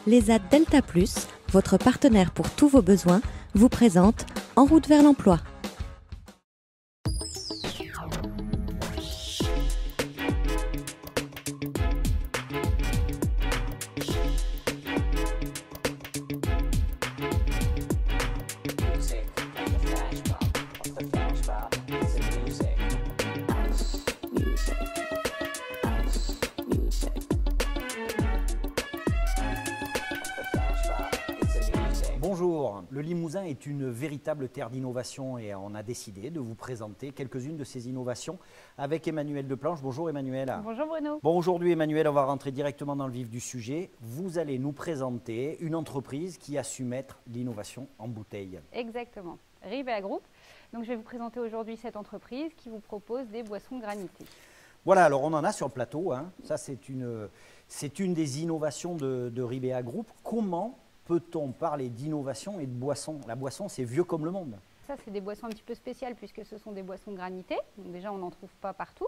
L'ESAT Delta Plus, votre partenaire pour tous vos besoins, vous présente En route vers l'emploi. Bonjour, le Limousin est une véritable terre d'innovation et on a décidé de vous présenter quelques-unes de ces innovations avec Emmanuelle Deplanche. Bonjour Emmanuelle. Bonjour Bruno. Bon, aujourd'hui Emmanuelle, on va rentrer directement dans le vif du sujet. Vous allez nous présenter une entreprise qui a su mettre l'innovation en bouteille. Exactement, Ribea Group. Donc je vais vous présenter aujourd'hui cette entreprise qui vous propose des boissons granitées. Voilà, alors on en a sur le plateau, hein. Ça c'est une des innovations de Ribea Group. Comment peut-on parler d'innovation et de boisson? La boisson, c'est vieux comme le monde. Ça, c'est des boissons un petit peu spéciales puisque ce sont des boissons granitées. Donc déjà, on n'en trouve pas partout.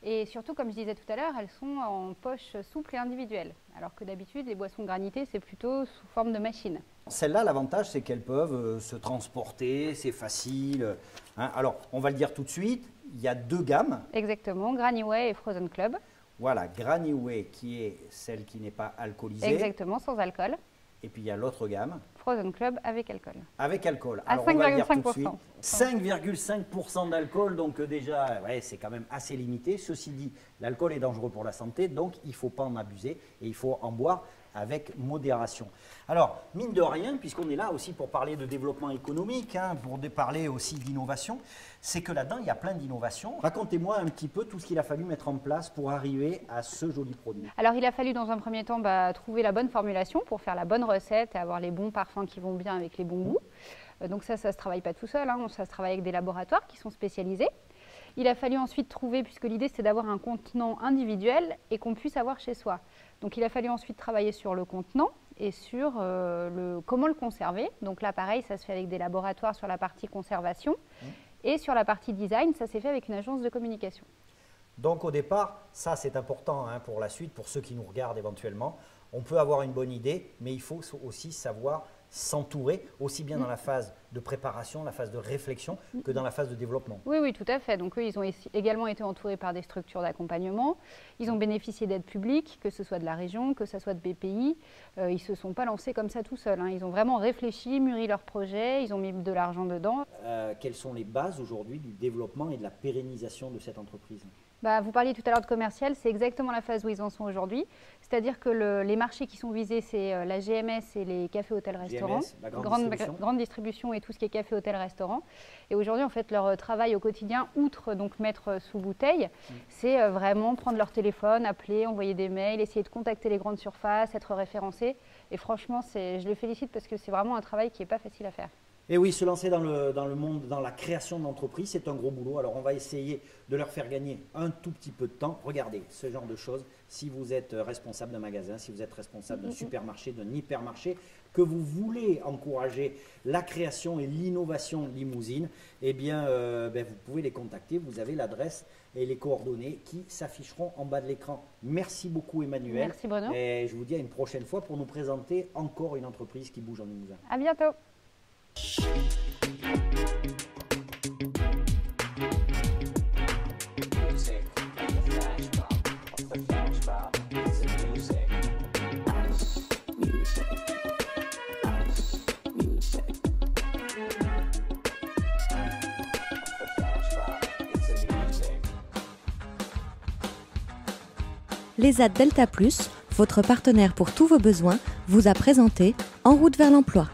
Et surtout, comme je disais tout à l'heure, elles sont en poche souple et individuelle. Alors que d'habitude, les boissons granitées, c'est plutôt sous forme de machine. Celles-là, l'avantage, c'est qu'elles peuvent se transporter, c'est facile. Hein. Alors, on va le dire tout de suite, il y a deux gammes. Exactement, Granny-Way et Frozen Club. Voilà, Granny-Way qui est celle qui n'est pas alcoolisée. Exactement, sans alcool. Et puis il y a l'autre gamme. Frozen Club avec alcool. Avec alcool. À 5,5%. 5,5% d'alcool, donc déjà, ouais, c'est quand même assez limité. Ceci dit, l'alcool est dangereux pour la santé, donc il ne faut pas en abuser et il faut en boire avec modération. Alors, mine de rien, puisqu'on est là aussi pour parler de développement économique, hein, pour parler aussi d'innovation, c'est que là-dedans, il y a plein d'innovations. Racontez-moi un petit peu tout ce qu'il a fallu mettre en place pour arriver à ce joli produit. Alors, il a fallu dans un premier temps trouver la bonne formulation pour faire la bonne recette et avoir les bons parfums qui vont bien avec les bons goûts. Donc ça ne se travaille pas tout seul, hein, ça se travaille avec des laboratoires qui sont spécialisés. Il a fallu ensuite trouver, puisque l'idée c'était d'avoir un contenant individuel et qu'on puisse avoir chez soi. Donc il a fallu ensuite travailler sur le contenant et sur comment le conserver. Donc là pareil, ça se fait avec des laboratoires sur la partie conservation. Et sur la partie design, ça s'est fait avec une agence de communication. Donc au départ, ça c'est important hein, pour la suite, pour ceux qui nous regardent éventuellement. On peut avoir une bonne idée, mais il faut aussi savoir s'entourer, aussi bien dans la phase de préparation, la phase de réflexion, que dans la phase de développement. Oui, oui, tout à fait. Donc eux, ils ont également été entourés par des structures d'accompagnement. Ils ont bénéficié d'aides publiques, que ce soit de la région, que ce soit de BPI. Ils ne se sont pas lancés comme ça tout seuls, hein. Ils ont vraiment réfléchi, mûri leur projet, ils ont mis de l'argent dedans. Quelles sont les bases aujourd'hui du développement et de la pérennisation de cette entreprise ? Vous parliez tout à l'heure de commercial, c'est exactement la phase où ils en sont aujourd'hui. C'est-à-dire que les marchés qui sont visés, c'est la GMS et les cafés, hôtels, restaurants. La grande distribution et tout ce qui est café, hôtel, restaurant. Et aujourd'hui, en fait, leur travail au quotidien, outre donc mettre sous bouteille, c'est vraiment prendre leur téléphone, appeler, envoyer des mails, essayer de contacter les grandes surfaces, être référencés. Et franchement, je les félicite parce que c'est vraiment un travail qui n'est pas facile à faire. Et oui, se lancer dans le monde, dans la création d'entreprise, c'est un gros boulot. Alors, on va essayer de leur faire gagner un tout petit peu de temps. Regardez, ce genre de choses, si vous êtes responsable d'un magasin, si vous êtes responsable d'un supermarché, d'un hypermarché, que vous voulez encourager la création et l'innovation limousine, eh bien, vous pouvez les contacter. Vous avez l'adresse et les coordonnées qui s'afficheront en bas de l'écran. Merci beaucoup Emmanuelle. Merci Bruno. Et je vous dis à une prochaine fois pour nous présenter encore une entreprise qui bouge en Limousin. À bientôt. L'ESAT Delta Plus, votre partenaire pour tous vos besoins, vous a présenté En route vers l'emploi.